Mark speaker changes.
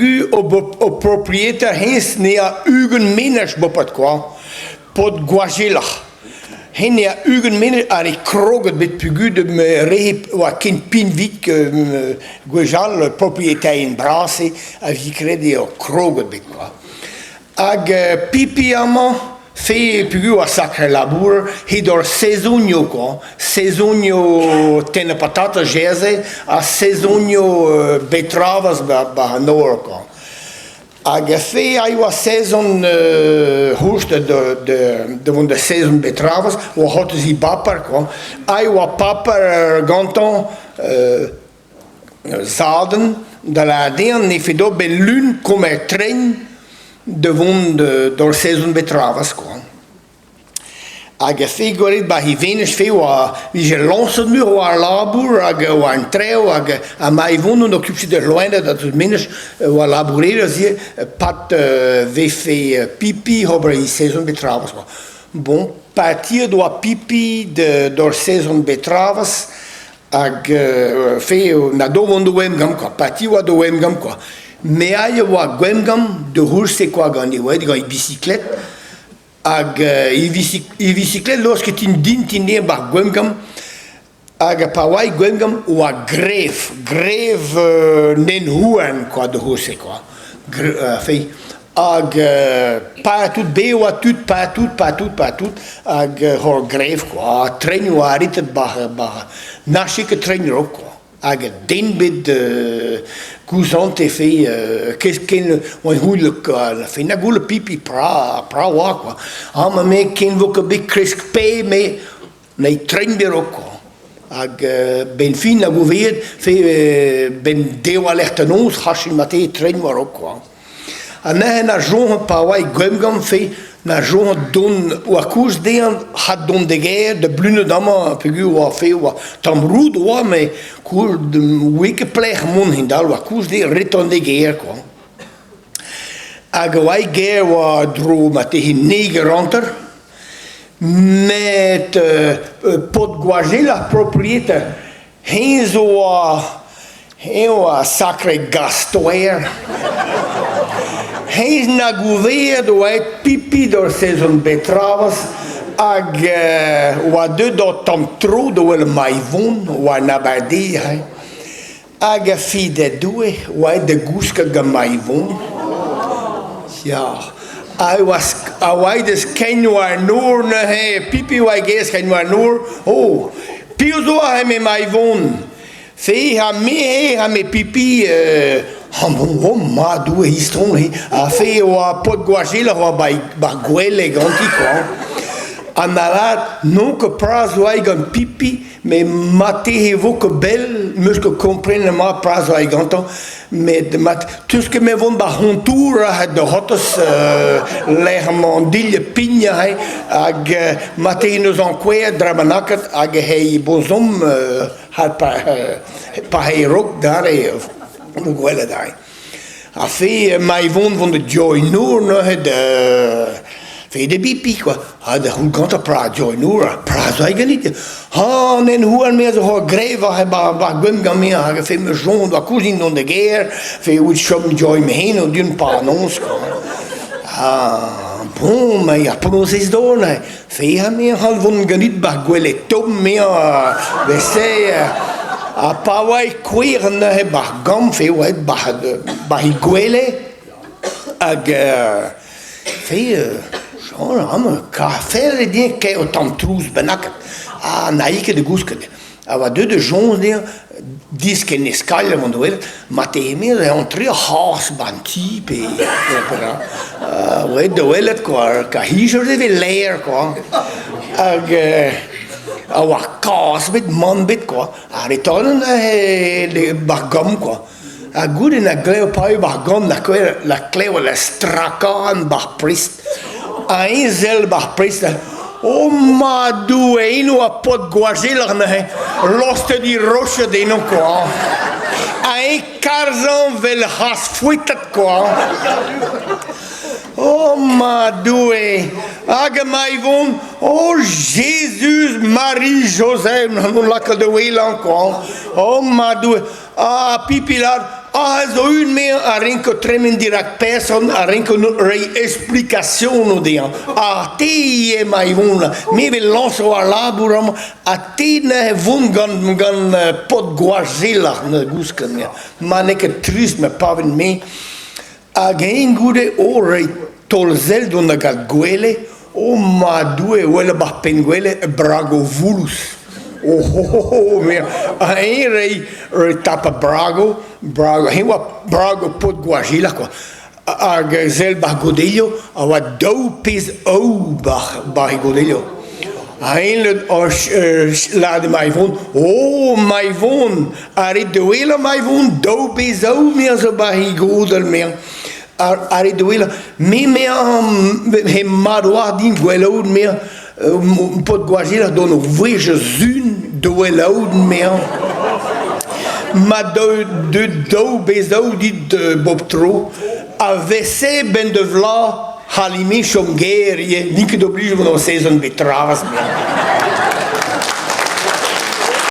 Speaker 1: gu o propriétaire hens ne a ugen meners bopat quoi. Pot guagilach. Hen ne a ugen meners a kroget bet pugu de me rehip wa ken pinvik guajal propriétaire in brasse a vicredi o kroget bet quoi. Ag pipi amant fait pugu a sacre labour hidor sezonio quoi. Sezonio tene patata jeze a sezonio betravas ba nor quoi. Ag fe aiwa sezon hurst de sezon betravas o hot zi bapar quoi. Aiwa papar ganton zaden de la deen ne fait do ben lune comme train devant door seizoen betravas quoi. Ag fe gorit ba hi venes fe wa vi je lanset mur wa labur ag wa un treo ag a mai vonu no cupsi de loinde dat het minus wa laboureren zie pat ve fe pipi hober hi seizoen betravas quoi. Bon partir do pipi door seizoen betravas ag fe na do vondo wem gam quoi. Partir wa do wem gam quoi. Mais aïe wa gwemgam de rouge c'est quoi gagner ouais de bicyclette ag bicyclette lorsque tu din tine ba gwemgam ag pawai gwemgam wa grève nen huan quoi de rouge c'est quoi fait ag pas tout be wa tout pas tout ag hor grève quoi train wa rit ba nachik train ro quoi. Ag den bit cousant e fe ken wan hul fe na gule pipi pra wa quoi. Ma me ken vo ke big krisk pe me nei train biro quoi. Ag ben fin na gouvert fe ben deu alertenons hashi mate train waro quoi. Na jon pa wai gwemgam fe na jon don ou à cause d'un had don de guerre de blune dama pugu ou fait ou tamroud ou mais cool de week pleeg mon hindal ou à cause de reton de guerre quoi. Agwai guerre ou dro mate negeranter met pot guager la propriété henzo a sacré gastoer. Hij na gouverd uit pipi door seizoen betravas ag wa de do tam tro do el maivon wa na badi ag fi de due wa de guska ga maivon ja I was des ken wa noor na he pipi wa ges ken wa noor oh piuzo ha me maivon fe ha me pipi bon, ma doe histron a fait o pot guagil o ba gwele ganti quoi. Analat non que prazo ai gan pipi mais mate evo que bel mus que comprenne ma prazo ai ganto mais de mat tout ce que me von ba hontour de hotos lermandille pinja ag mate nos en kwe dramanakat ag hei bonzom hat pa hei rock daar gwelle daar. A fait maivon van de Joy Noor de fait de bipi quoi. Ha de hoe kan dat praat Joy Noor praat hij niet. Ha nen hoe aan meer zo greva hij ba gwem gamia ha fait me jon da cousine dans de guerre fait où chom Joy me heen en d'une pas nons quoi. Ah bon mais ja proces dorne fait ha me hal von ganit ba gwelle tom me we say a pawai queer na he ba gam fe wa ba hi gwele ag fe schon am ka fer die ke o tam trous benak a naike de guske aber de jons der disque en escale von duel matemi rentré has banti pe ouais duelet quoi ka hijer de leer quoi ag a kaas met man bit quoi a retornen de bagam quoi a good in a gleo pai bagam la cleo la strakan ba prist a zel ba prist o ma due inu a pot guageler ne loste di roche de no quoi a carzon vel has fuitat quoi. Oh ma due, aga mai von, oh Jésus, Marie, Joseph, non la que de encore. Oh ma due, ah pipilar, zo un meer arinko tremen direct person arinko explicazione di a te e mai vona me vil lanso a laburam a te ne vun gan pot guazilla ne guskan ma ne ke trist me paven me a geen gude ore tolzel do na guele o ma due wele ba penguele brago vulus. Meu, aí tapa Brago, Brago pot guagila quoi. A gazel bargodelho, a wa dou pes ou bargodelho. Aí lá de Maivon, Maivon, ari doela Maivon, dou pes ou minha barrigodel meu. Ari doela, me he maroadin guelou meu. Pot guagila dono veja zun do elaud meu ma do bezou dit bob tro avesse ben de vla halimi chonguer nik d'oblige no saison betravas